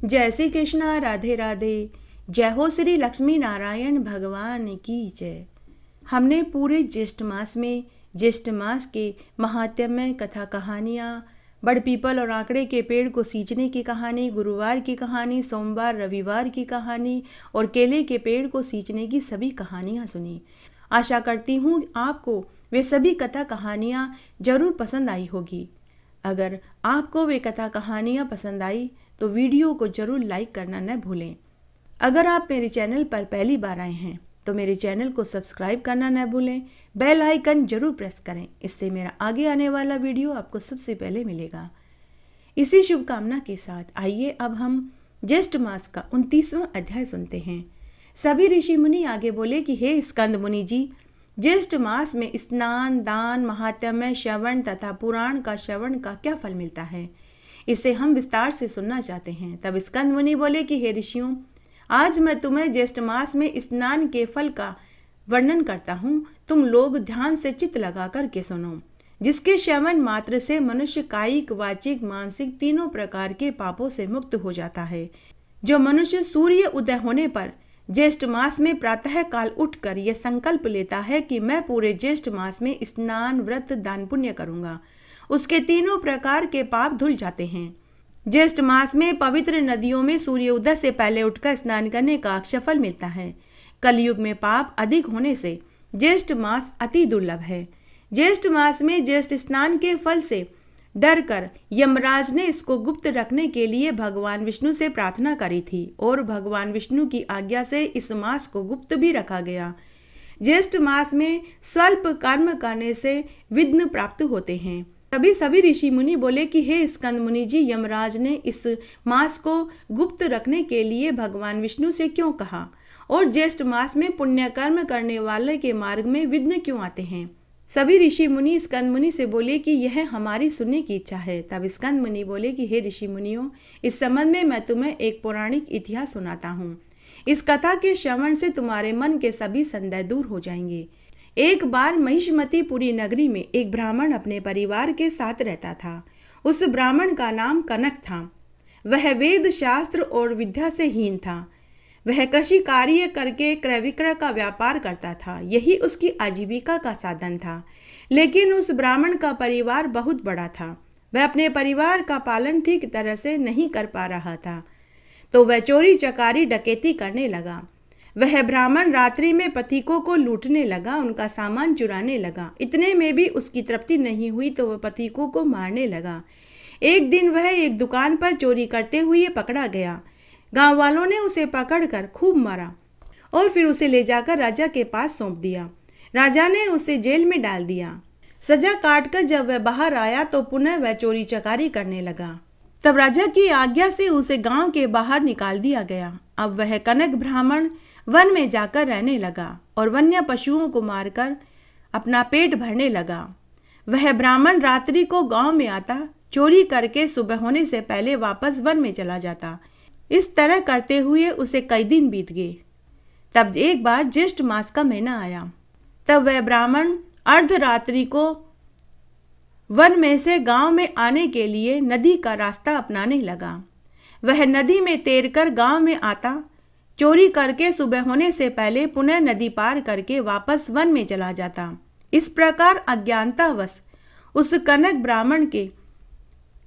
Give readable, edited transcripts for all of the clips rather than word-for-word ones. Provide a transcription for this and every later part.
जय श्री कृष्णा, राधे राधे। जय हो श्री लक्ष्मी नारायण भगवान की जय। हमने पूरे ज्येष्ठ मास में ज्येष्ठ मास के महात्म्य कथा कहानियाँ, बड़ पीपल और आंकड़े के पेड़ को सींचने की कहानी, गुरुवार की कहानी, सोमवार रविवार की कहानी और केले के पेड़ को सींचने की सभी कहानियाँ सुनी। आशा करती हूँ आपको वे सभी कथा कहानियाँ जरूर पसंद आई होगी। अगर आपको वे कथा कहानियाँ पसंद आई तो वीडियो को जरूर लाइक करना न भूलें। अगर आप मेरे चैनल पर पहली बार आए हैं तो मेरे चैनल को सब्सक्राइब करना न भूलें, बेल आइकन जरूर प्रेस करें, इससे मेरा आगे आने वाला वीडियो आपको सबसे पहले मिलेगा। इसी शुभकामना के साथ आइए अब हम ज्येष्ठ मास का 29वां अध्याय सुनते हैं। सभी ऋषि मुनि आगे बोले कि हे स्कंद मुनि जी, ज्येष्ठ मास में स्नान, दान, महात्म्य, श्रवण तथा पुराण का श्रवण का क्या फल मिलता है, इसे हम विस्तार से सुनना चाहते हैं। तब स्कंद मुनि बोले कि हे ऋषियों, आज मैं तुम्हें ज्येष्ठ मास में स्नान के फल का वर्णन करता हूँ। तुम लोग ध्यान से चित्त लगा करके सुनो। जिसके श्रवण मात्र से मनुष्य कायिक, वाचिक, मानसिक तीनों प्रकार के पापों से मुक्त हो जाता है। जो मनुष्य सूर्य उदय होने पर ज्येष्ठ मास में प्रातः काल उठकर यह संकल्प लेता है कि मैं पूरे ज्येष्ठ मास में स्नान, व्रत, दान पुण्य करूंगा, उसके तीनों प्रकार के पाप धुल जाते हैं। ज्येष्ठ मास में पवित्र नदियों में सूर्योदय से पहले उठकर स्नान करने का अक्षयफल मिलता है। कलयुग में पाप अधिक होने से ज्येष्ठ मास अति दुर्लभ है। ज्येष्ठ मास में ज्येष्ठ स्नान के फल से डरकर यमराज ने इसको गुप्त रखने के लिए भगवान विष्णु से प्रार्थना करी थी और भगवान विष्णु की आज्ञा से इस मास को गुप्त भी रखा गया। ज्येष्ठ मास में स्वल्प कर्म करने से विघ्न प्राप्त होते हैं। तभी सभी ऋषि मुनि बोले कि हे स्कंद मुनि जी, यमराज ने इस मास को गुप्त रखने के लिए भगवान विष्णु से क्यों कहा, और ज्येष्ठ मास में पुण्य कर्म करने वाले के मार्ग में विघ्न क्यों आते हैं। सभी ऋषि मुनि स्कंद मुनि से बोले कि यह हमारी सुनने की इच्छा है। तब स्कंद मुनि बोले कि हे ऋषि मुनियों, इस संबंध में मैं तुम्हें एक पौराणिक इतिहास सुनाता हूँ। इस कथा के श्रवण से तुम्हारे मन के सभी संदेह दूर हो जाएंगे। एक बार महिष्मतीपुरी नगरी में एक ब्राह्मण अपने परिवार के साथ रहता था। उस ब्राह्मण का नाम कनक था। वह वेद शास्त्र और विद्या से हीन था। वह कृषि कार्य करके क्रय विक्रय का व्यापार करता था, यही उसकी आजीविका का साधन था। लेकिन उस ब्राह्मण का परिवार बहुत बड़ा था। वह अपने परिवार का पालन ठीक तरह से नहीं कर पा रहा था, तो वह चोरी चकारी डकैती करने लगा। वह ब्राह्मण रात्रि में पथिकों को लूटने लगा, उनका सामान चुराने लगा। इतने में भी उसकी तृप्ति नहीं हुई तो वह पथिकों को मारने लगा। एक दिन वह एक दुकान पर चोरी करते हुए पकड़ा गया। गांव वालों ने उसे पकड़कर खूब मारा और फिर उसे ले जाकर राजा के पास सौंप दिया। राजा ने उसे जेल में डाल दिया। सजा काटकर जब वह बाहर आया तो पुनः वह चोरी चकारी करने लगा। तब राजा की आज्ञा से उसे गांव के बाहर निकाल दिया गया। अब वह कनक ब्राह्मण वन में जाकर रहने लगा और वन्य पशुओं को मारकर अपना पेट भरने लगा। वह ब्राह्मण रात्रि को गांव में आता, चोरी करके सुबह होने से पहले वापस वन में चला जाता। इस तरह करते हुए उसे कई दिन बीत गए। तब एक बार ज्येष्ठ मास का महीना आया। तब वह ब्राह्मण अर्धरात्रि को वन में से गांव में आने के लिए नदी का रास्ता अपनाने लगा। वह नदी में तैरकर गांव में आता, चोरी करके सुबह होने से पहले पुनः नदी पार करके वापस वन में चला जाता। इस प्रकार अज्ञानतावश उस कनक ब्राह्मण के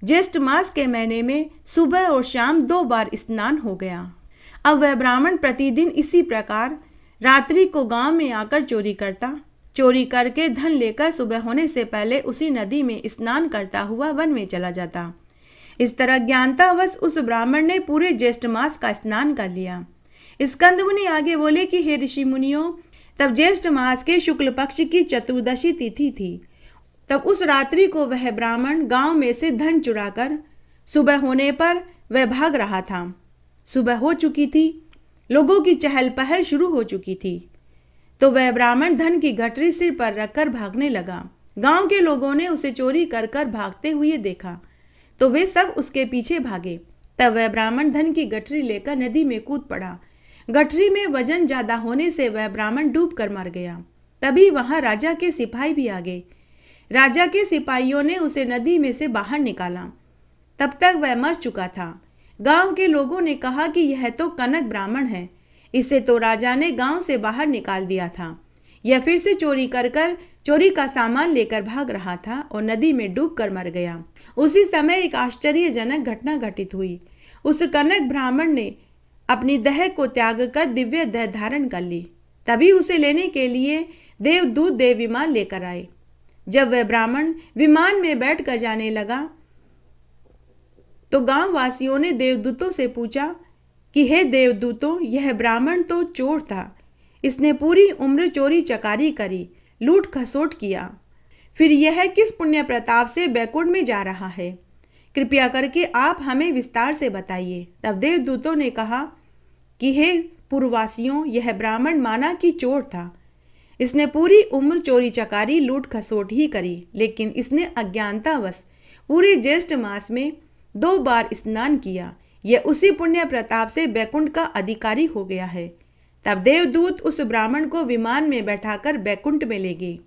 ज्येष्ठ मास के महीने में सुबह और शाम 2 बार स्नान हो गया। अब वह ब्राह्मण प्रतिदिन इसी प्रकार रात्रि को गांव में आकर चोरी करता, चोरी करके धन लेकर सुबह होने से पहले उसी नदी में स्नान करता हुआ वन में चला जाता। इस तरह ज्ञानतावश उस ब्राह्मण ने पूरे ज्येष्ठ मास का स्नान कर लिया। स्कंद मुनि आगे बोले कि हे ऋषि मुनियों, तब ज्येष्ठ मास के शुक्ल पक्ष की चतुर्दशी तिथि थी। तब उस रात्रि को वह ब्राह्मण गांव में से धन चुराकर सुबह होने पर वह भाग रहा था। सुबह हो चुकी थी, लोगों की चहल पहल शुरू हो चुकी थी, तो वह ब्राह्मण धन की गठरी सिर पर रखकर भागने लगा। गांव के लोगों ने उसे चोरी कर कर भागते हुए देखा तो वे सब उसके पीछे भागे। तब वह ब्राह्मण धन की गठरी लेकर नदी में कूद पड़ा। गठरी में वजन ज्यादा होने से वह ब्राह्मण डूब कर मर गया। तभी वहां राजा के सिपाही भी आ गए। राजा के सिपाहियों ने उसे नदी में से बाहर निकाला। तब तक वह मर चुका था। गांव के लोगों ने कहा कि यह तो कनक ब्राह्मण है, इसे तो राजा ने गांव से बाहर निकाल दिया था। यह फिर से चोरी का सामान लेकर भाग रहा था और नदी में डूबकर मर गया। उसी समय एक आश्चर्यजनक घटना घटित हुई। उस कनक ब्राह्मण ने अपनी देह को त्याग कर दिव्य देह धारण कर ली। तभी उसे लेने के लिए देवदूत देव विमान लेकर आए। जब वह ब्राह्मण विमान में बैठकर जाने लगा तो गांव वासियों ने देवदूतों से पूछा कि हे देवदूतों, यह ब्राह्मण तो चोर था। इसने पूरी उम्र चोरी चकारी करी, लूट खसोट किया, फिर यह किस पुण्य प्रताप से बैकुंठ में जा रहा है? कृपया करके आप हमें विस्तार से बताइए। तब देवदूतों ने कहा कि हे पूर्ववासियों, यह ब्राह्मण माना कि चोर था। इसने पूरी उम्र चोरी चकारी लूट खसोट ही करी, लेकिन इसने अज्ञानतावश पूरे ज्येष्ठ मास में 2 बार स्नान किया। यह उसी पुण्य प्रताप से बैकुंठ का अधिकारी हो गया है। तब देवदूत उस ब्राह्मण को विमान में बैठाकर बैकुंठ में ले गए,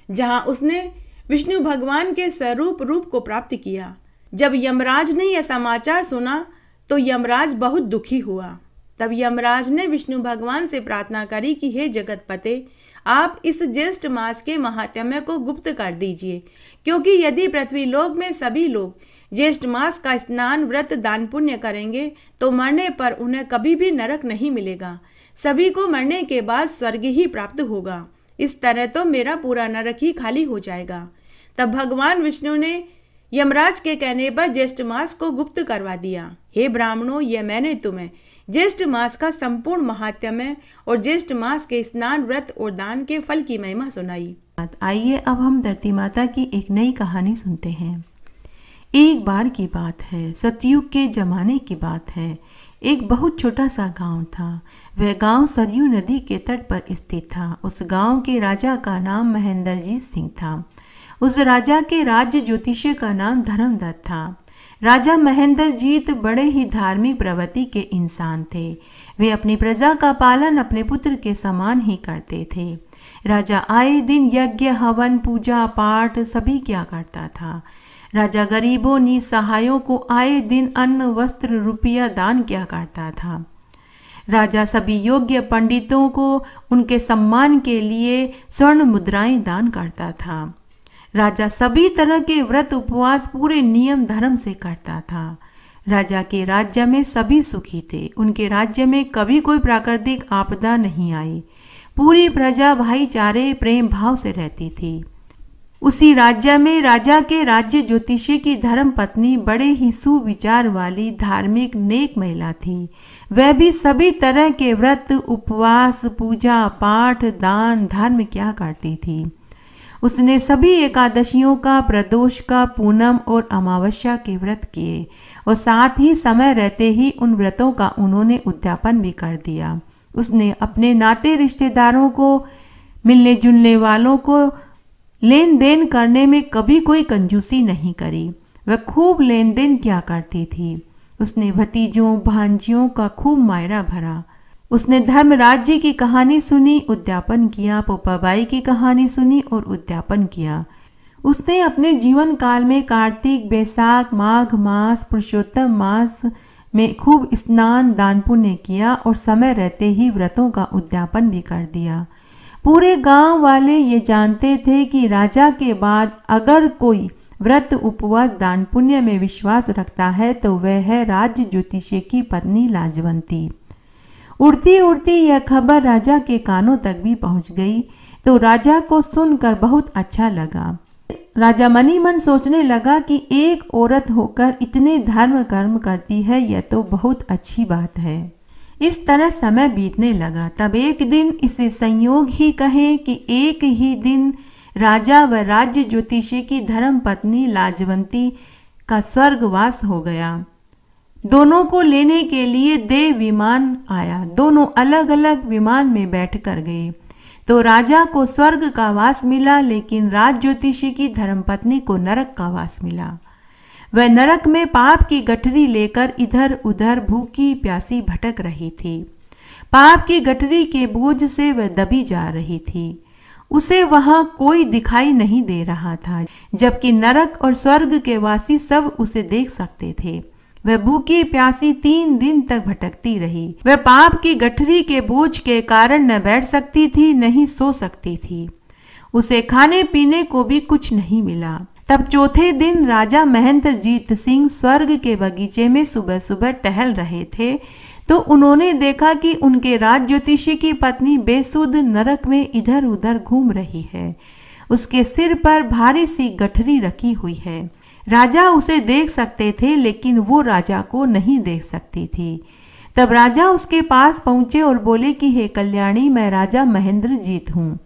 जहां उसने विष्णु भगवान के स्वरूप रूप को प्राप्त किया। जब यमराज ने यह समाचार सुना तो यमराज बहुत दुखी हुआ। तब यमराज ने विष्णु भगवान से प्रार्थना करी कि हे जगतपते, आप इस ज्येष्ठ मास के महात्म्य को गुप्त कर दीजिए, क्योंकि यदि पृथ्वी लोक में सभी लोग ज्येष्ठ मास का स्नान, व्रत, दान पुण्य करेंगे तो मरने पर उन्हें कभी भी नरक नहीं मिलेगा। सभी को मरने के बाद स्वर्ग ही प्राप्त होगा। इस तरह तो मेरा पूरा नरक ही खाली हो जाएगा। तब भगवान विष्णु ने यमराज के कहने पर ज्येष्ठ मास को गुप्त करवा दिया। हे ब्राह्मणों, यह मैंने तुम्हें ज्येष्ठ मास का संपूर्ण महात्म्य और ज्येष्ठ मास के स्नान, व्रत और दान के फल की महिमा सुनाई। आइए अब हम धरती माता की एक नई कहानी सुनते हैं। एक बार की बात है, सतयुग के जमाने की बात है। एक बहुत छोटा सा गांव था। वह गांव सरयू नदी के तट पर स्थित था। उस गांव के राजा का नाम महेंद्रजीत सिंह था। उस राजा के राज्य ज्योतिषी का नाम धर्मदत्त था। राजा महेंद्रजीत बड़े ही धार्मिक प्रवृत्ति के इंसान थे। वे अपनी प्रजा का पालन अपने पुत्र के समान ही करते थे। राजा आए दिन यज्ञ, हवन, पूजा पाठ सभी किया करता था। राजा गरीबों निसहायों को आए दिन अन्न, वस्त्र, रुपया दान किया करता था। राजा सभी योग्य पंडितों को उनके सम्मान के लिए स्वर्ण मुद्राएं दान करता था। राजा सभी तरह के व्रत उपवास पूरे नियम धर्म से करता था। राजा के राज्य में सभी सुखी थे। उनके राज्य में कभी कोई प्राकृतिक आपदा नहीं आई। पूरी प्रजा भाईचारे प्रेम भाव से रहती थी। उसी राज्य में राजा के राज्य ज्योतिषी की धर्म पत्नी बड़े ही सुविचार वाली धार्मिक नेक महिला थी। वह भी सभी तरह के व्रत उपवास, पूजा पाठ, दान धर्म किया करती थी। उसने सभी एकादशियों का, प्रदोष का, पूनम और अमावस्या के व्रत किए और साथ ही समय रहते ही उन व्रतों का उन्होंने उद्यापन भी कर दिया। उसने अपने नाते रिश्तेदारों को, मिलने जुलने वालों को लेन देन करने में कभी कोई कंजूसी नहीं करी। वह खूब लेन देन किया करती थी। उसने भतीजों भांजियों का खूब मायरा भरा। उसने धर्म राज्य की कहानी सुनी, उद्यापन किया, पोपाबाई की कहानी सुनी और उद्यापन किया। उसने अपने जीवन काल में कार्तिक, बैसाख, माघ मास, पुरुषोत्तम मास में खूब स्नान, दान पुण्य किया और समय रहते ही व्रतों का उद्यापन भी कर दिया। पूरे गांव वाले ये जानते थे कि राजा के बाद अगर कोई व्रत, उपवास, दान पुण्य में विश्वास रखता है तो वह है राज्य ज्योतिषी की पत्नी लाजवंती। उड़ती उड़ती यह खबर राजा के कानों तक भी पहुंच गई तो राजा को सुनकर बहुत अच्छा लगा। राजा मनी मन सोचने लगा कि एक औरत होकर इतने धर्म कर्म करती है, यह तो बहुत अच्छी बात है। इस तरह समय बीतने लगा। तब एक दिन, इसे संयोग ही कहें कि एक ही दिन, राजा व राज्य ज्योतिषी की धर्म पत्नी लाजवंती का स्वर्गवास हो गया। दोनों को लेने के लिए देव विमान आया। दोनों अलग अलग विमान में बैठ कर गए तो राजा को स्वर्ग का वास मिला, लेकिन राज ज्योतिषी की धर्मपत्नी को नरक का वास मिला। वह नरक में पाप की गठरी लेकर इधर उधर भूखी प्यासी भटक रही थी। पाप की गठरी के बोझ से वह दबी जा रही थी। उसे वहां कोई दिखाई नहीं दे रहा था, जबकि नरक और स्वर्ग के वासी सब उसे देख सकते थे। वह भूखी प्यासी 3 दिन तक भटकती रही। वह पाप की गठरी के बोझ के कारण न बैठ सकती थी, न ही सो सकती थी। उसे खाने पीने को भी कुछ नहीं मिला। तब चौथे दिन राजा महेंद्रजीत सिंह स्वर्ग के बगीचे में सुबह सुबह टहल रहे थे, तो उन्होंने देखा कि उनके राज ज्योतिषी की पत्नी बेसुध नरक में इधर उधर घूम रही है। उसके सिर पर भारी सी गठरी रखी हुई है। राजा उसे देख सकते थे, लेकिन वो राजा को नहीं देख सकती थी। तब राजा उसके पास पहुंचे और बोले कि हे कल्याणी, मैं राजा महेंद्रजीत हूँ।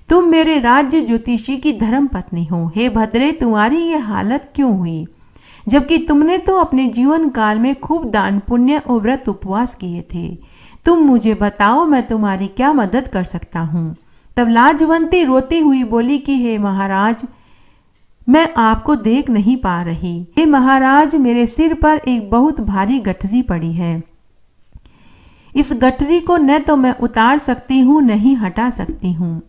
तुम मेरे राज्य ज्योतिषी की धर्म पत्नी हो। हे भद्रे, तुम्हारी ये हालत क्यों हुई, जबकि तुमने तो अपने जीवन काल में खूब दान पुण्य और व्रत उपवास किए थे। तुम मुझे बताओ, मैं तुम्हारी क्या मदद कर सकता हूँ। तब लाजवंती रोती हुई बोली कि हे महाराज, मैं आपको देख नहीं पा रही। हे महाराज, मेरे सिर पर एक बहुत भारी गठरी पड़ी है। इस गठरी को न तो मैं उतार सकती हूँ, न ही हटा सकती हूँ।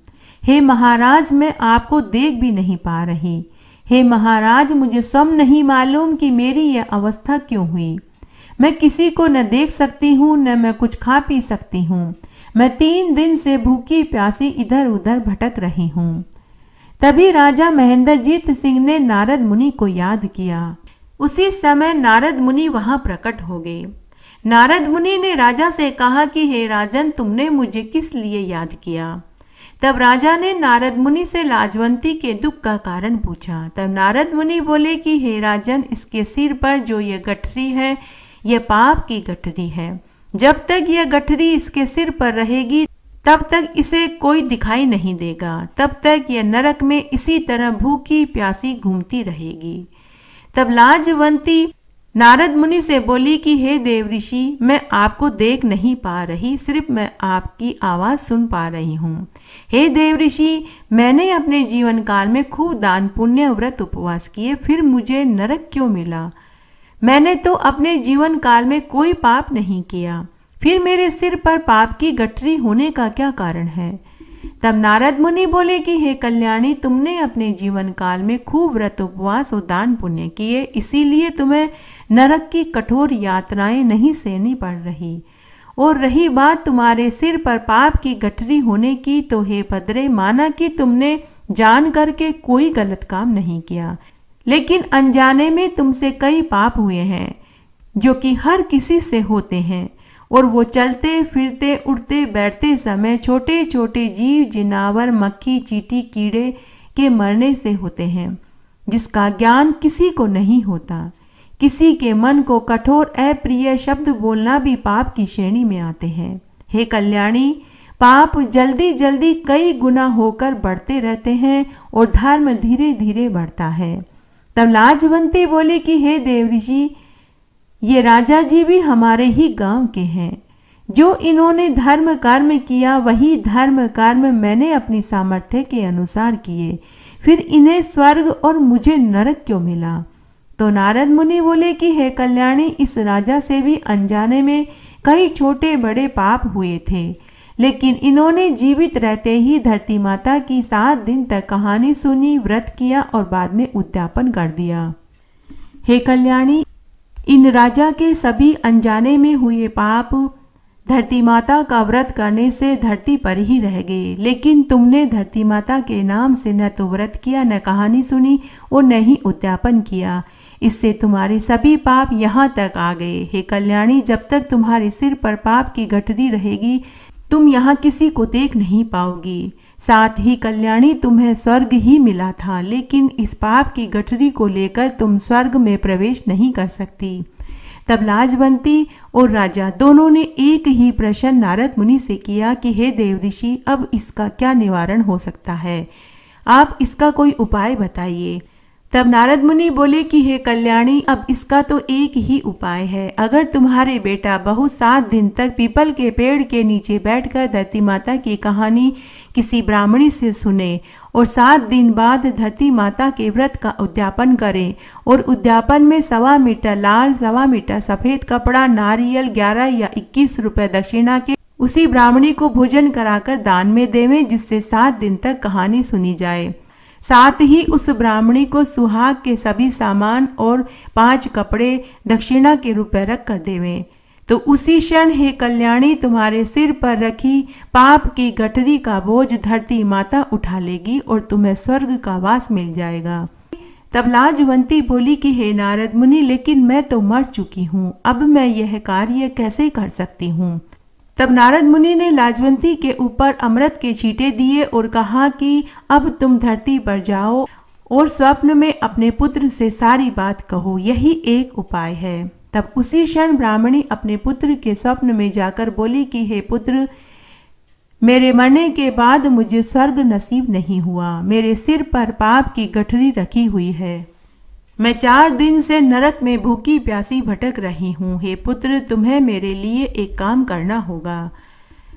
हे महाराज, मैं आपको देख भी नहीं पा रही। हे महाराज, मुझे स्वयं नहीं मालूम कि मेरी यह अवस्था क्यों हुई। मैं किसी को न देख सकती हूँ, न मैं कुछ खा पी सकती हूँ। मैं 3 दिन से भूखी प्यासी इधर उधर भटक रही हूँ। तभी राजा महेंद्रजीत सिंह ने नारद मुनि को याद किया। उसी समय नारद मुनि वहां प्रकट हो गए। नारद मुनि ने राजा से कहा कि हे राजन, तुमने मुझे किस लिए याद किया। तब राजा ने नारद मुनि से लाजवंती के दुख का कारण पूछा। तब नारद मुनि बोले कि हे राजन, इसके सिर पर जो ये गठरी है, यह पाप की गठरी है। जब तक यह गठरी इसके सिर पर रहेगी, तब तक इसे कोई दिखाई नहीं देगा। तब तक यह नरक में इसी तरह भूखी प्यासी घूमती रहेगी। तब लाजवंती नारद मुनि से बोली कि हे देव ऋषि, मैं आपको देख नहीं पा रही, सिर्फ मैं आपकी आवाज़ सुन पा रही हूँ। हे देव ऋषि, मैंने अपने जीवन काल में खूब दान पुण्य व्रत उपवास किए, फिर मुझे नरक क्यों मिला। मैंने तो अपने जीवन काल में कोई पाप नहीं किया, फिर मेरे सिर पर पाप की गठरी होने का क्या कारण है। तब नारद मुनि बोले कि हे कल्याणी, तुमने अपने जीवन काल में खूब व्रत उपवास और दान पुण्य किए, इसीलिए तुम्हें नरक की कठोर यातनाएं नहीं सहनी पड़ रही। और रही बात तुम्हारे सिर पर पाप की गठरी होने की, तो हे भद्रे, माना कि तुमने जान करके कोई गलत काम नहीं किया, लेकिन अनजाने में तुमसे कई पाप हुए हैं, जो कि हर किसी से होते हैं। और वो चलते फिरते उठते बैठते समय छोटे छोटे जीव जिनावर मक्खी चींटी कीड़े के मरने से होते हैं, जिसका ज्ञान किसी को नहीं होता। किसी के मन को कठोर अप्रिय शब्द बोलना भी पाप की श्रेणी में आते हैं। हे कल्याणी, पाप जल्दी जल्दी कई गुना होकर बढ़ते रहते हैं और धर्म धीरे धीरे बढ़ता है। तब लाजवंती बोली कि हे देव ऋषि, ये राजा जी भी हमारे ही गांव के हैं। जो इन्होंने धर्म कर्म किया, वही धर्म कर्म मैंने अपनी सामर्थ्य के अनुसार किए, फिर इन्हें स्वर्ग और मुझे नरक क्यों मिला। तो नारद मुनि बोले कि हे कल्याणी, इस राजा से भी अनजाने में कई छोटे बड़े पाप हुए थे, लेकिन इन्होंने जीवित रहते ही धरती माता की 7 दिन तक कहानी सुनी, व्रत किया और बाद में उद्यापन कर दिया। हे कल्याणी, इन राजा के सभी अनजाने में हुए पाप धरती माता का व्रत करने से धरती पर ही रह गए, लेकिन तुमने धरती माता के नाम से न तो व्रत किया, न कहानी सुनी और न ही उद्यापन किया। इससे तुम्हारे सभी पाप यहाँ तक आ गए। हे कल्याणी, जब तक तुम्हारे सिर पर पाप की गठरी रहेगी, तुम यहाँ किसी को देख नहीं पाओगी। साथ ही कल्याणी, तुम्हें स्वर्ग ही मिला था, लेकिन इस पाप की गठरी को लेकर तुम स्वर्ग में प्रवेश नहीं कर सकती। तब लाजवंती और राजा दोनों ने एक ही प्रश्न नारद मुनि से किया कि हे देव ऋषि, अब इसका क्या निवारण हो सकता है, आप इसका कोई उपाय बताइए। तब नारद मुनि बोले कि हे कल्याणी, अब इसका तो एक ही उपाय है। अगर तुम्हारे बेटा बहू 7 दिन तक पीपल के पेड़ के नीचे बैठकर धरती माता की कहानी किसी ब्राह्मणी से सुने और 7 दिन बाद धरती माता के व्रत का उद्यापन करें और उद्यापन में 1.25 मीटर लाल 1.25 मीटर सफ़ेद कपड़ा, नारियल 11 या 21 रुपए दक्षिणा के उसी ब्राह्मणी को भोजन कराकर दान में देवें, जिससे 7 दिन तक कहानी सुनी जाए। साथ ही उस ब्राह्मणी को सुहाग के सभी सामान और 5 कपड़े दक्षिणा के रूप में रख कर देवें। तो उसी क्षण हे कल्याणी तुम्हारे सिर पर रखी पाप की गठरी का बोझ धरती माता उठा लेगी और तुम्हें स्वर्ग का वास मिल जाएगा। तब लाजवंती बोली कि हे नारद मुनि, लेकिन मैं तो मर चुकी हूँ, अब मैं यह कार्य कैसे कर सकती हूँ। तब नारद मुनि ने लाजवंती के ऊपर अमृत के छींटे दिए और कहा कि अब तुम धरती पर जाओ और स्वप्न में अपने पुत्र से सारी बात कहो, यही एक उपाय है। तब उसी क्षण ब्राह्मणी अपने पुत्र के स्वप्न में जाकर बोली कि हे पुत्र, मेरे मरने के बाद मुझे स्वर्ग नसीब नहीं हुआ, मेरे सिर पर पाप की गठरी रखी हुई है, मैं 4 दिन से नरक में भूखी प्यासी भटक रही हूँ। हे पुत्र, तुम्हें मेरे लिए एक काम करना होगा।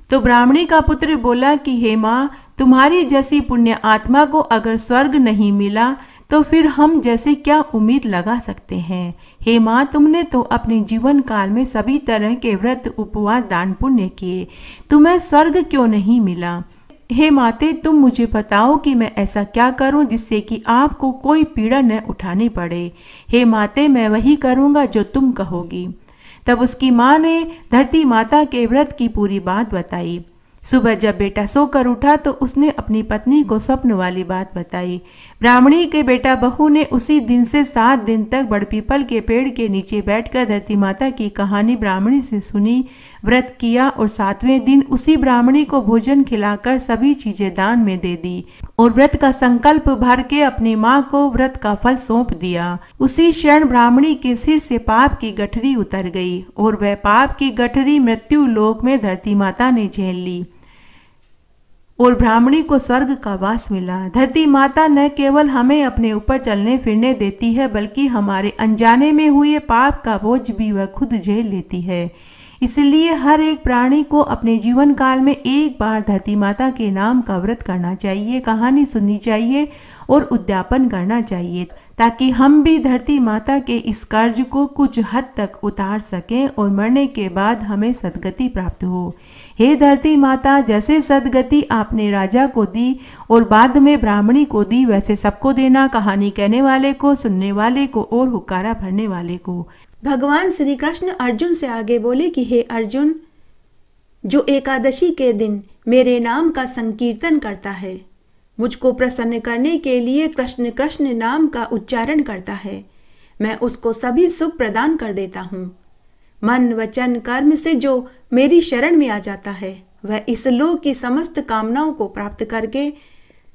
तो ब्राह्मणी का पुत्र बोला कि हे माँ, तुम्हारी जैसी पुण्य आत्मा को अगर स्वर्ग नहीं मिला तो फिर हम जैसे क्या उम्मीद लगा सकते हैं। हे माँ, तुमने तो अपने जीवन काल में सभी तरह के व्रत, उपवास, दान पुण्य किए, तुम्हें स्वर्ग क्यों नहीं मिला। हे माते, तुम मुझे बताओ कि मैं ऐसा क्या करूं जिससे कि आपको कोई पीड़ा न उठानी पड़े। हे माते, मैं वही करूंगा जो तुम कहोगी। तब उसकी माँ ने धरती माता के व्रत की पूरी बात बताई। सुबह जब बेटा सोकर उठा तो उसने अपनी पत्नी को स्वप्न वाली बात बताई। ब्राह्मणी के बेटा बहू ने उसी दिन से 7 दिन तक बड़पीपल के पेड़ के नीचे बैठकर धरती माता की कहानी ब्राह्मणी से सुनी, व्रत किया और 7वें दिन उसी ब्राह्मणी को भोजन खिलाकर सभी चीजें दान में दे दी और व्रत का संकल्प भर के अपनी माँ को व्रत का फल सौंप दिया। उसी क्षण ब्राह्मणी के सिर से पाप की गठरी उतर गई और वह पाप की गठरी मृत्यु लोक में धरती माता ने झेल ली और ब्राह्मणी को स्वर्ग का वास मिला। धरती माता न केवल हमें अपने ऊपर चलने फिरने देती है, बल्कि हमारे अनजाने में हुए पाप का बोझ भी वह खुद झेल लेती है। इसलिए हर एक प्राणी को अपने जीवन काल में एक बार धरती माता के नाम का व्रत करना चाहिए, कहानी सुननी चाहिए और उद्यापन करना चाहिए, ताकि हम भी धरती माता के इस कर्ज को कुछ हद तक उतार सकें और मरने के बाद हमें सद्गति प्राप्त हो। हे धरती माता, जैसे सद्गति आपने राजा को दी और बाद में ब्राह्मणी को दी, वैसे सबको देना, कहानी कहने वाले को, सुनने वाले को और हुक्कारा भरने वाले को। भगवान श्री कृष्ण अर्जुन से आगे बोले कि हे अर्जुन, जो एकादशी के दिन मेरे नाम का संकीर्तन करता है, मुझको प्रसन्न करने के लिए कृष्ण कृष्ण नाम का उच्चारण करता है, मैं उसको सभी सुख प्रदान कर देता हूँ। मन वचन कर्म से जो मेरी शरण में आ जाता है, वह इस लोक की समस्त कामनाओं को प्राप्त करके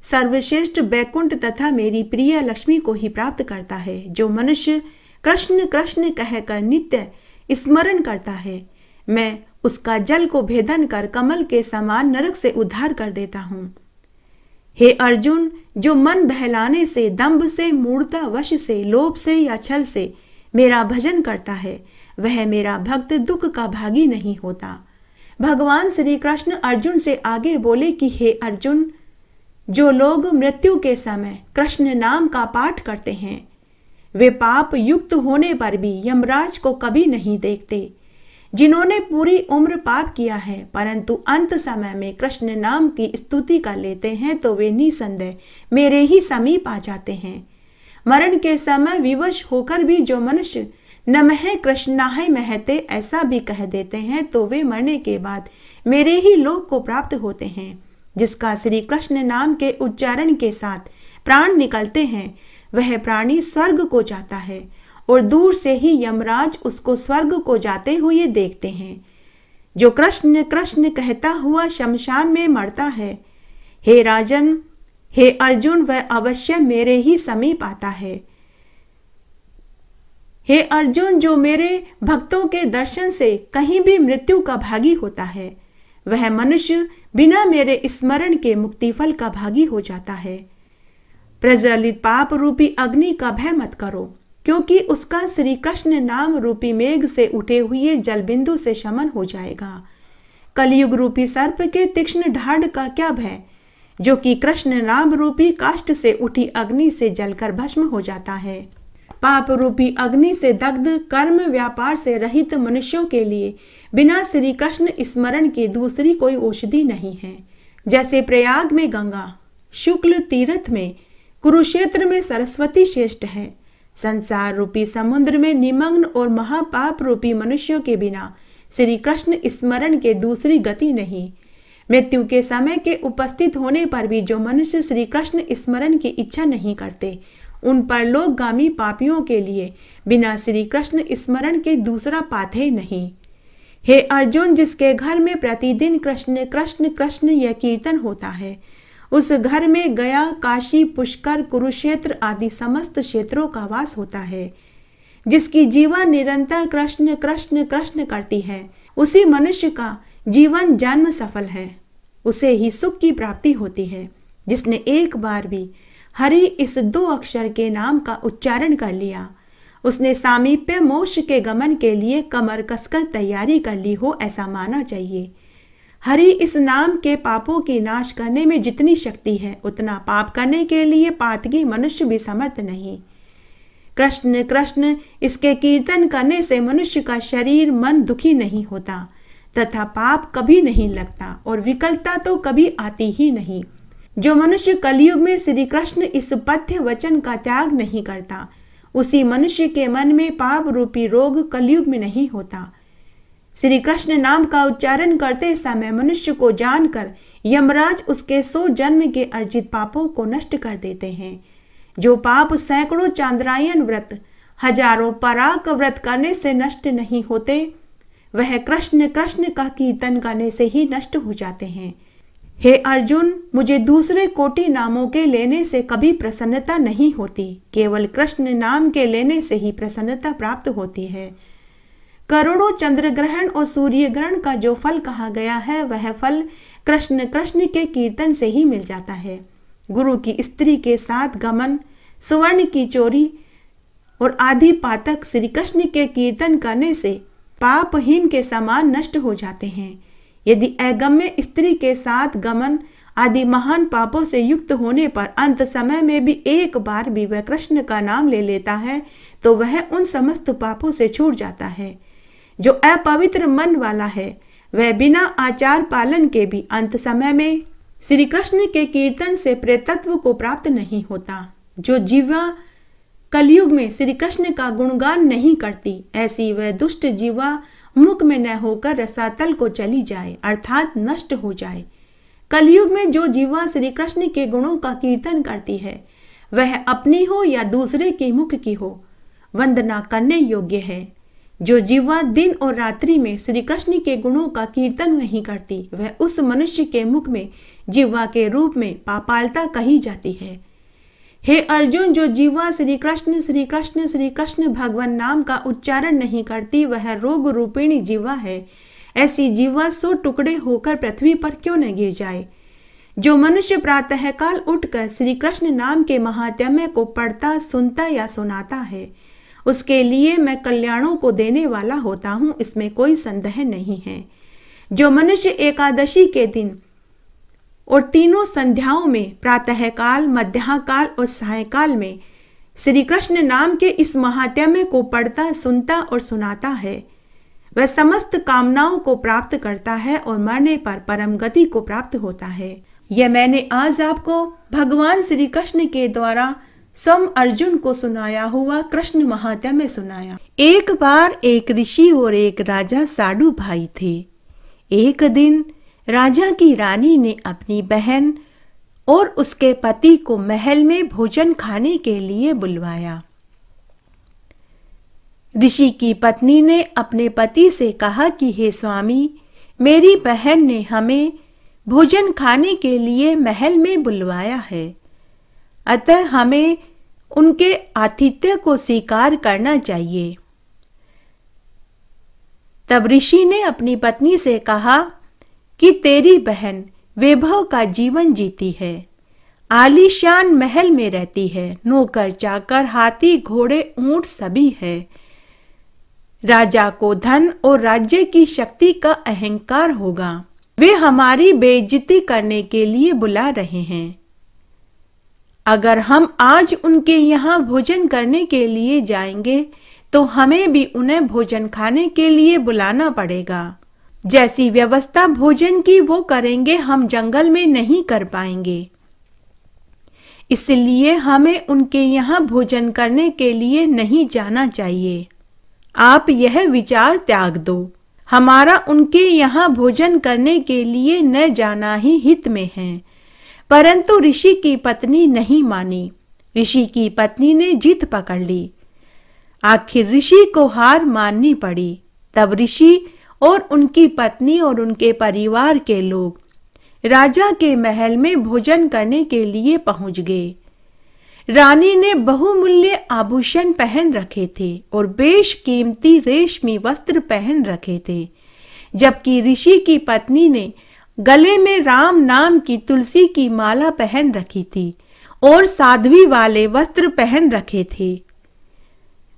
सर्वश्रेष्ठ बैकुंठ तथा मेरी प्रिय लक्ष्मी को ही प्राप्त करता है। जो मनुष्य कृष्ण कृष्ण कहकर नित्य स्मरण करता है, मैं उसका जल को भेदन कर कमल के समान नरक से उद्धार कर देता हूँ। हे अर्जुन, जो मन बहलाने से, दंभ से, मूढ़ता वश से, लोभ से या छल से मेरा भजन करता है, वह मेरा भक्त दुख का भागी नहीं होता। भगवान श्री कृष्ण अर्जुन से आगे बोले कि हे अर्जुन, जो लोग मृत्यु के समय कृष्ण नाम का पाठ करते हैं, वे पाप युक्त होने पर भी यमराज को कभी नहीं देखते। जिन्होंने पूरी उम्र पाप किया है परंतु अंत समय में कृष्ण नाम की स्तुति कर लेते हैं, तो वे निसंदेह मेरे ही समीप आ जाते हैं। मरण के समय विवश होकर भी जो मनुष्य नमः कृष्णाय महते ऐसा भी कह देते हैं, तो वे मरने के बाद मेरे ही लोक को प्राप्त होते हैं। जिसका श्री कृष्ण नाम के उच्चारण के साथ प्राण निकलते हैं, वह प्राणी स्वर्ग को जाता है और दूर से ही यमराज उसको स्वर्ग को जाते हुए देखते हैं। जो कृष्ण कृष्ण कहता हुआ शमशान में मरता है, हे राजन, हे अर्जुन, वह अवश्य मेरे ही समीप आता है। हे अर्जुन, जो मेरे भक्तों के दर्शन से कहीं भी मृत्यु का भागी होता है, वह मनुष्य बिना मेरे स्मरण के मुक्ति फल का भागी हो जाता है। प्रज्वलित पाप रूपी अग्नि का भय मत करो, क्योंकि उसका श्री कृष्ण नाम रूपी मेघ से उठे हुए जल बिंदु से शमन हो जाएगा। कलयुग रूपी सर्प के तीक्ष्ण ढाढ़ का क्या भय, जो कि कृष्ण नाम रूपी काष्ठ से उठी अग्नि से जलकर भस्म हो जाता है। पाप रूपी अग्नि से दग्ध कर्म व्यापार से रहित मनुष्यों के लिए बिना श्री कृष्ण स्मरण की दूसरी कोई औषधि नहीं है। जैसे प्रयाग में गंगा, शुक्ल तीर्थ में कुरुक्षेत्र में सरस्वती श्रेष्ठ है। संसार रूपी समुद्र में निमग्न और महापाप रूपी मनुष्यों के बिना श्री कृष्ण स्मरण के दूसरी गति नहीं। मृत्यु के समय के उपस्थित होने पर भी जो मनुष्य श्री कृष्ण स्मरण की इच्छा नहीं करते, उन परलोकगामी पापियों के लिए बिना श्री कृष्ण स्मरण के दूसरा पाथेय नहीं। हे अर्जुन, जिसके घर में प्रतिदिन कृष्ण कृष्ण कृष्ण यह कीर्तन होता है, उस घर में गया, काशी, पुष्कर, कुरुक्षेत्र आदि समस्त क्षेत्रों का वास होता है। जिसकी जीवा निरंतर कृष्ण कृष्ण कृष्ण करती है, उसी मनुष्य का जीवन जन्म सफल है। उसे ही सुख की प्राप्ति होती है। जिसने एक बार भी हरि इस 2 अक्षर के नाम का उच्चारण कर लिया, उसने सामीप्य मोक्ष के गमन के लिए कमर कसकर तैयारी कर ली हो, ऐसा माना चाहिए। हरि इस नाम के पापों की नाश करने में जितनी शक्ति है, उतना पाप करने के लिए पातकी मनुष्य भी समर्थ नहीं। कृष्ण कृष्ण इसके कीर्तन करने से मनुष्य का शरीर मन दुखी नहीं होता तथा पाप कभी नहीं लगता और विकलता तो कभी आती ही नहीं। जो मनुष्य कलयुग में श्री कृष्ण इस पथ्य वचन का त्याग नहीं करता, उसी मनुष्य के मन में पाप रूपी रोग कलयुग में नहीं होता। श्री कृष्ण नाम का उच्चारण करते समय मनुष्य को जानकर यमराज उसके 100 जन्म के अर्जित पापों को नष्ट कर देते हैं। जो पाप सैकड़ों चांद्रायन व्रत, हजारों पराक व्रत करने से नष्ट नहीं होते, वह कृष्ण कृष्ण का कीर्तन करने से ही नष्ट हो जाते हैं। हे अर्जुन, मुझे दूसरे कोटि नामों के लेने से कभी प्रसन्नता नहीं होती, केवल कृष्ण नाम के लेने से ही प्रसन्नता प्राप्त होती है। करोड़ों चंद्र ग्रहण और सूर्य ग्रहण का जो फल कहा गया है, वह फल कृष्ण कृष्ण के कीर्तन से ही मिल जाता है। गुरु की स्त्री के साथ गमन, स्वर्ण की चोरी और आदि पातक श्री कृष्ण के कीर्तन करने से पापहीन के समान नष्ट हो जाते हैं। यदि अगम्य स्त्री के साथ गमन आदि महान पापों से युक्त होने पर अंत समय में भी एक बार भी वह कृष्ण का नाम ले लेता है, तो वह उन समस्त पापों से छूट जाता है। जो अपवित्र मन वाला है, वह बिना आचार पालन के भी अंत समय में श्री कृष्ण के कीर्तन से प्रेतत्व को प्राप्त नहीं होता। जो जीवा कलयुग में श्री कृष्ण का गुणगान नहीं करती, ऐसी वह दुष्ट जीवा मुख में न होकर रसातल को चली जाए, अर्थात नष्ट हो जाए। कलयुग में जो जीवा श्री कृष्ण के गुणों का कीर्तन करती है, वह अपनी हो या दूसरे के मुख की हो, वंदना करने योग्य है। जो जीवा दिन और रात्रि में श्री कृष्ण के गुणों का कीर्तन नहीं करती, वह उस मनुष्य के मुख में जीवा के रूप में पापालता कही जाती है। हे अर्जुन, जो जीवा श्री कृष्ण श्री कृष्ण श्री कृष्ण भगवान नाम का उच्चारण नहीं करती, वह रोग रूपिणी जीवा है। ऐसी जीवा 100 टुकड़े होकर पृथ्वी पर क्यों न गिर जाए। जो मनुष्य प्रातःकाल उठकर श्री कृष्ण नाम के महात्म्य को पढ़ता, सुनता या सुनाता है, उसके लिए मैं कल्याणों को देने वाला होता हूँ, इसमें कोई संदेह नहीं है। जो मनुष्य एकादशी के दिन और तीनों संध्याओं में प्रातःकाल, मध्याह्नकाल और सायंकाल में श्री कृष्ण नाम के इस महात्म्य को पढ़ता, सुनता और सुनाता है, वह समस्त कामनाओं को प्राप्त करता है और मरने पर परम गति को प्राप्त होता है। यह मैंने आज आपको भगवान श्री कृष्ण के द्वारा स्वयं अर्जुन को सुनाया हुआ कृष्ण महात्म्य सुनाया। एक बार एक ऋषि और एक राजा साडू भाई थे। एक दिन राजा की रानी ने अपनी बहन और उसके पति को महल में भोजन खाने के लिए बुलवाया। ऋषि की पत्नी ने अपने पति से कहा कि हे स्वामी, मेरी बहन ने हमें भोजन खाने के लिए महल में बुलवाया है, अतः हमें उनके आतिथ्य को स्वीकार करना चाहिए। तब ऋषि ने अपनी पत्नी से कहा कि तेरी बहन वैभव का जीवन जीती है, आलीशान महल में रहती है, नौकर चाकर, हाथी, घोड़े, ऊंट सभी है। राजा को धन और राज्य की शक्ति का अहंकार होगा। वे हमारी बेइज्जती करने के लिए बुला रहे हैं। अगर हम आज उनके यहाँ भोजन करने के लिए जाएंगे, तो हमें भी उन्हें भोजन खाने के लिए बुलाना पड़ेगा। जैसी व्यवस्था भोजन की वो करेंगे, हम जंगल में नहीं कर पाएंगे। इसलिए हमें उनके यहाँ भोजन करने के लिए नहीं जाना चाहिए। आप यह विचार त्याग दो, हमारा उनके यहाँ भोजन करने के लिए न जाना ही हित में है। परंतु ऋषि की पत्नी नहीं मानी। ऋषि की पत्नी ने जिद पकड़ ली। आखिर ऋषि को हार माननी पड़ी। तब ऋषि और उनकी पत्नी और उनके परिवार के लोग राजा के महल में भोजन करने के लिए पहुंच गए। रानी ने बहुमूल्य आभूषण पहन रखे थे और बेशकीमती रेशमी वस्त्र पहन रखे थे, जबकि ऋषि की पत्नी ने गले में राम नाम की तुलसी की माला पहन रखी थी और साध्वी वाले वस्त्र पहन रखे थे।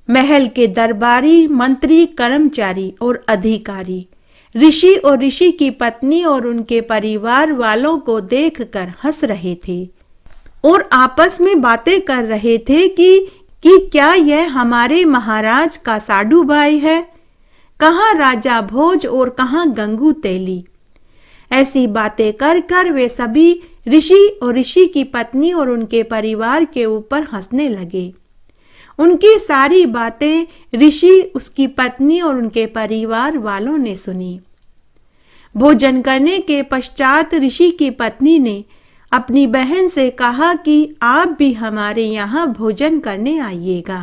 महल के दरबारी, मंत्री, कर्मचारी और अधिकारी ऋषि और ऋषि की पत्नी और उनके परिवार वालों को देखकर हंस रहे थे और आपस में बातें कर रहे थे कि क्या यह हमारे महाराज का साडू भाई है? कहाँ राजा भोज और कहाँ गंगू तेली? ऐसी बातें कर कर वे सभी ऋषि और ऋषि की पत्नी और उनके परिवार के ऊपर हंसने लगे। उनकी सारी बातें ऋषि, उसकी पत्नी और उनके परिवार वालों ने सुनी। भोजन करने के पश्चात ऋषि की पत्नी ने अपनी बहन से कहा कि आप भी हमारे यहाँ भोजन करने आइएगा।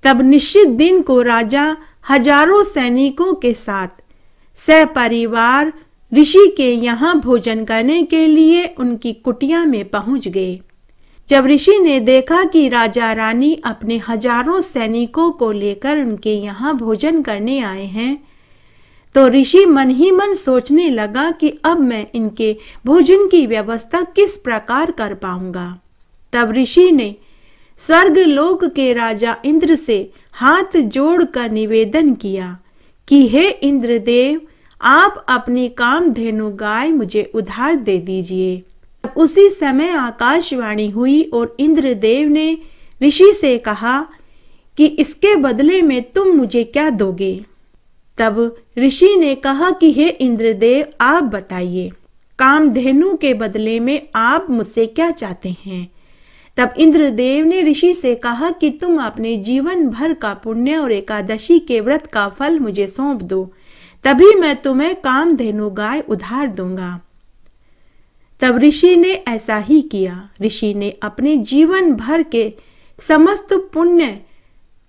तब निश्चित दिन को राजा हजारों सैनिकों के साथ सपरिवार ऋषि के यहाँ भोजन करने के लिए उनकी कुटिया में पहुंच गए। जब ऋषि ने देखा कि राजा रानी अपने हजारों सैनिकों को लेकर उनके यहाँ भोजन करने आए हैं, तो ऋषि मन ही मन सोचने लगा कि अब मैं इनके भोजन की व्यवस्था किस प्रकार कर पाऊंगा। तब ऋषि ने स्वर्गलोक के राजा इंद्र से हाथ जोड़कर निवेदन किया कि हे इंद्रदेव, आप अपनी कामधेनु गाय मुझे उधार दे दीजिए। उसी समय आकाशवाणी हुई और इंद्रदेव ने ऋषि से कहा कि इसके बदले में तुम मुझे क्या दोगे? तब ऋषि ने कहा कि हे इंद्रदेव, आप बताइए, कामधेनु के बदले में आप मुझसे क्या चाहते हैं? तब इंद्रदेव ने ऋषि से कहा कि तुम अपने जीवन भर का पुण्य और एकादशी के व्रत का फल मुझे सौंप दो, तभी मैं तुम्हें कामधेनु गाय उधार दूंगा। तब ऋषि ने ऐसा ही किया। ऋषि ने अपने जीवन भर के समस्त पुण्य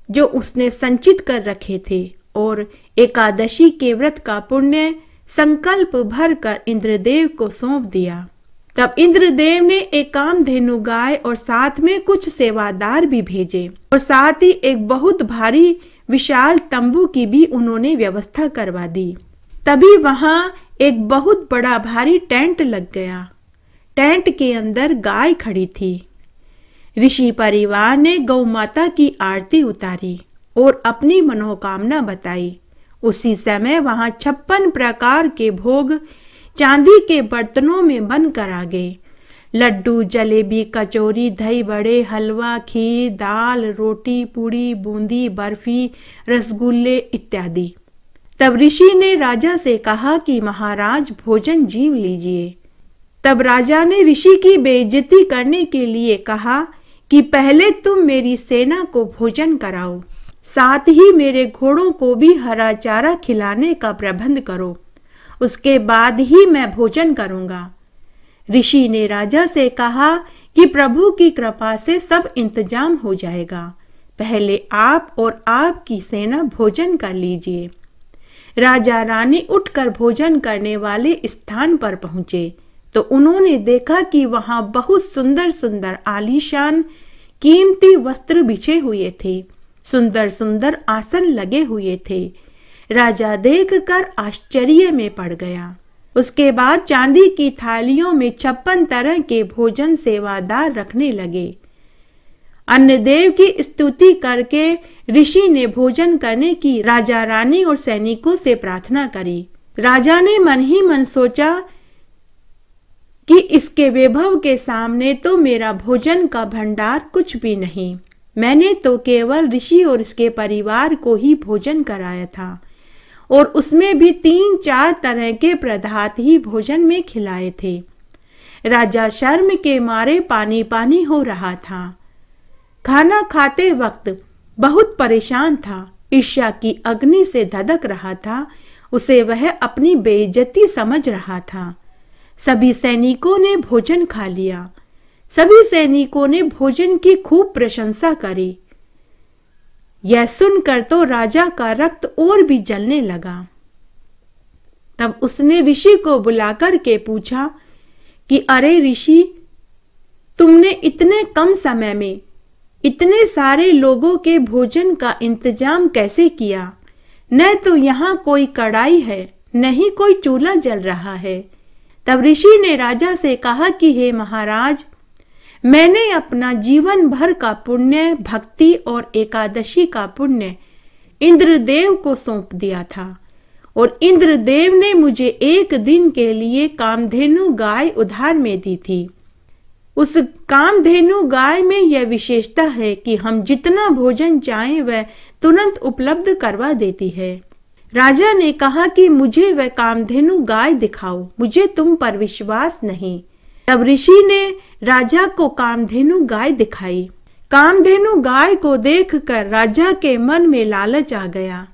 जो उसने संचित कर रखे थे और एकादशी के व्रत का पुण्य संकल्प भर कर इंद्रदेव को सौंप दिया। तब इंद्रदेव ने एक कामधेनु गाय और साथ में कुछ सेवादार भी भेजे और साथ ही एक बहुत भारी विशाल तंबू की भी उन्होंने व्यवस्था करवा दी। तभी वहां एक बहुत बड़ा भारी टेंट लग गया। टेंट के अंदर गाय खड़ी थी। ऋषि परिवार ने गौ माता की आरती उतारी और अपनी मनोकामना बताई। उसी समय वहां 56 प्रकार के भोग चांदी के बर्तनों में बनकर आ गए। लड्डू, जलेबी, कचौरी, दही बड़े, हलवा, खीर, दाल, रोटी, पूड़ी, बूंदी, बर्फी, रसगुल्ले इत्यादि। तब ऋषि ने राजा से कहा कि महाराज, भोजन जीव लीजिए। तब राजा ने ऋषि की बेइज्जती करने के लिए कहा कि पहले तुम मेरी सेना को भोजन कराओ, साथ ही मेरे घोड़ों को भी हरा चारा खिलाने का प्रबंध करो, उसके बाद ही मैं भोजन करूंगा। ऋषि ने राजा से कहा कि प्रभु की कृपा से सब इंतजाम हो जाएगा, पहले आप और आपकी सेना भोजन कर लीजिए। राजा रानी उठकर भोजन करने वाले स्थान पर पहुंचे तो उन्होंने देखा कि वहां बहुत सुंदर सुंदर आलीशान कीमती वस्त्र बिछे हुए थे, सुंदर सुंदर आसन लगे हुए थे। राजा देखकर आश्चर्य में पड़ गया। उसके बाद चांदी की थालियों में 56 तरह के भोजन सेवादार रखने लगे। अन्नदेव की स्तुति करके ऋषि ने भोजन करने की राजा रानी और सैनिकों से प्रार्थना करी। राजा ने मन ही मन सोचा कि इसके वैभव के सामने तो मेरा भोजन का भंडार कुछ भी नहीं। मैंने तो केवल ऋषि और इसके परिवार को ही भोजन कराया था और उसमें भी 3-4 तरह के पदार्थ ही भोजन में खिलाए थे। राजा शर्म के मारे पानी पानी हो रहा था। खाना खाते वक्त बहुत परेशान था, ईर्ष्या की अग्नि से धधक रहा था। उसे वह अपनी बेइज्जती समझ रहा था। सभी सैनिकों ने भोजन खा लिया। सभी सैनिकों ने भोजन की खूब प्रशंसा करी। यह सुनकर तो राजा का रक्त और भी जलने लगा। तब उसने ऋषि को बुलाकर के पूछा कि अरे ऋषि, तुमने इतने कम समय में इतने सारे लोगों के भोजन का इंतजाम कैसे किया? न तो यहाँ कोई कढ़ाई है, न ही कोई चूल्हा जल रहा है। तब ऋषि ने राजा से कहा कि हे महाराज, मैंने अपना जीवन भर का पुण्य, भक्ति और एकादशी का पुण्य इंद्रदेव को सौंप दिया था और इंद्रदेव ने मुझे एक दिन के लिए कामधेनु गाय उधार में दी थी। उस कामधेनु गाय में यह विशेषता है कि हम जितना भोजन चाहें वह तुरंत उपलब्ध करवा देती है। राजा ने कहा कि मुझे वह कामधेनु गाय दिखाओ, मुझे तुम पर विश्वास नहीं। तब ऋषि ने राजा को कामधेनु गाय दिखाई। कामधेनु गाय को देखकर राजा के मन में लालच आ गया।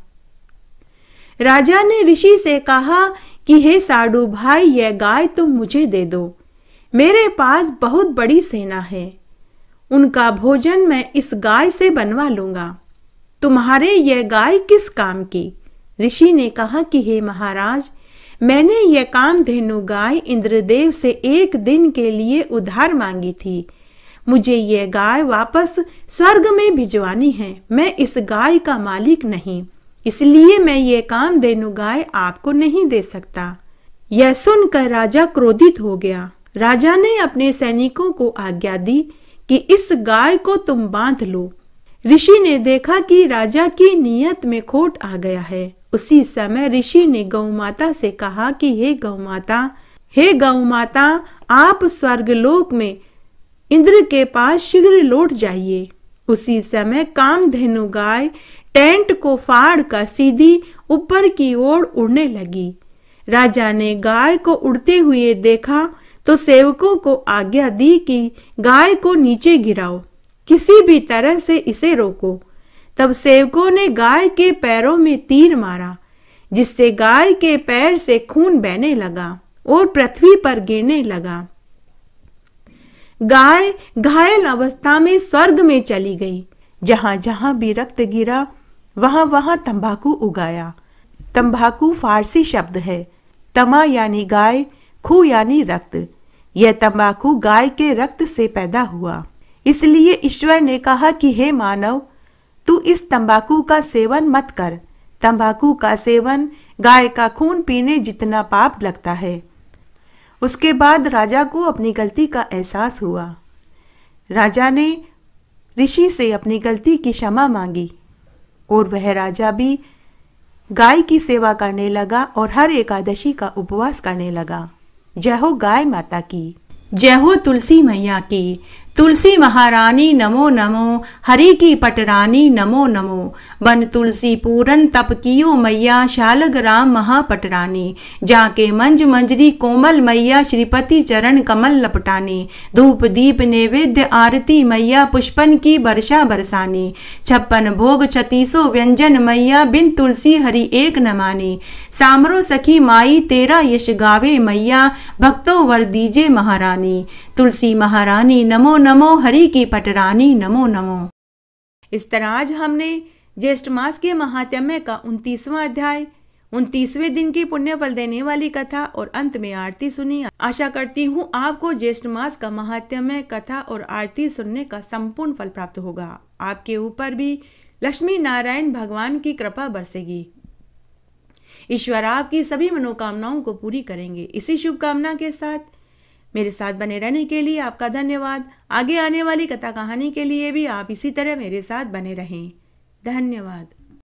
राजा ने ऋषि से कहा कि हे साडू भाई, यह गाय तुम मुझे दे दो। मेरे पास बहुत बड़ी सेना है, उनका भोजन मैं इस गाय से बनवा लूंगा। तुम्हारे यह गाय किस काम की? ऋषि ने कहा कि हे महाराज, मैंने यह कामधेनु गाय इंद्रदेव से एक दिन के लिए उधार मांगी थी। मुझे यह गाय वापस स्वर्ग में भिजवानी है। मैं इस गाय का मालिक नहीं, इसलिए मैं ये कामधेनु गाय आपको नहीं दे सकता। यह सुनकर राजा क्रोधित हो गया। राजा ने अपने सैनिकों को आज्ञा दी कि इस गाय को तुम बांध लो। ऋषि ने देखा कि राजा की नीयत में खोट आ गया है। उसी समय ऋषि ने गौमाता से कहा कि हे गौमाता, आप स्वर्गलोक में इंद्र के पास शीघ्र लौट जाइए। उसी समय कामधेनु गाय टेंट को फाड़ कर सीधी ऊपर की ओर उड़ने लगी। राजा ने गाय को उड़ते हुए देखा तो सेवकों को आज्ञा दी कि गाय को नीचे गिराओ, किसी भी तरह से इसे रोको। तब सेवकों ने गाय के पैरों में तीर मारा, जिससे गाय के पैर से खून बहने लगा और पृथ्वी पर गिरने लगा। गाय घायल अवस्था में स्वर्ग में चली गई। जहां जहां भी रक्त गिरा वहां वहां तंबाकू उगाया। तंबाकू फारसी शब्द है। तमा यानी गाय, खू यानी रक्त। यह तंबाकू गाय के रक्त से पैदा हुआ। इसलिए ईश्वर ने कहा कि हे मानव, तू इस तंबाकू का सेवन मत कर। तंबाकू का सेवन गाय का खून पीने जितना पाप लगता है। उसके बाद राजा को अपनी गलती का एहसास हुआ। राजा ने ऋषि से अपनी गलती की क्षमा मांगी और वह राजा भी गाय की सेवा करने लगा और हर एकादशी का उपवास करने लगा। जय हो गाय माता की, जय हो तुलसी मैया की। तुलसी महारानी नमो नमो, हरि की पटरानी नमो नमो। बन तुलसी पूरन तप कियो मैया, शालग्राम महापटरानी। जाके मंज मंजरी कोमल मैया, श्रीपति चरण कमल लपटानी। धूप दीप नैवेद्य आरती मैया, पुष्पन की वर्षा बरसानी। 56 भोग 36 व्यंजन मैया, बिन तुलसी हरि एक न मानी। सामरो सखी माई तेरा यश गावे मैया, भक्तों वर दीजे महारानी। तुलसी महारानी नमो नमो, हरि की पटरानी नमो नमो। इस तरह आज हमने ज्येष्ठ मास के महात्म्य का 29वां अध्याय, 29वें दिन की पुण्य फल देने वाली कथा और अंत में आरती सुनी। आशा करती हूँ आपको ज्येष्ठ मास का महात्म्य, कथा और आरती सुनने का संपूर्ण फल प्राप्त होगा। आपके ऊपर भी लक्ष्मी नारायण भगवान की कृपा बरसेगी। ईश्वर आपकी सभी मनोकामनाओं को पूरी करेंगे। इसी शुभकामना के साथ मेरे साथ बने रहने के लिए आपका धन्यवाद। आगे आने वाली कथा कहानी के लिए भी आप इसी तरह मेरे साथ बने रहें। धन्यवाद।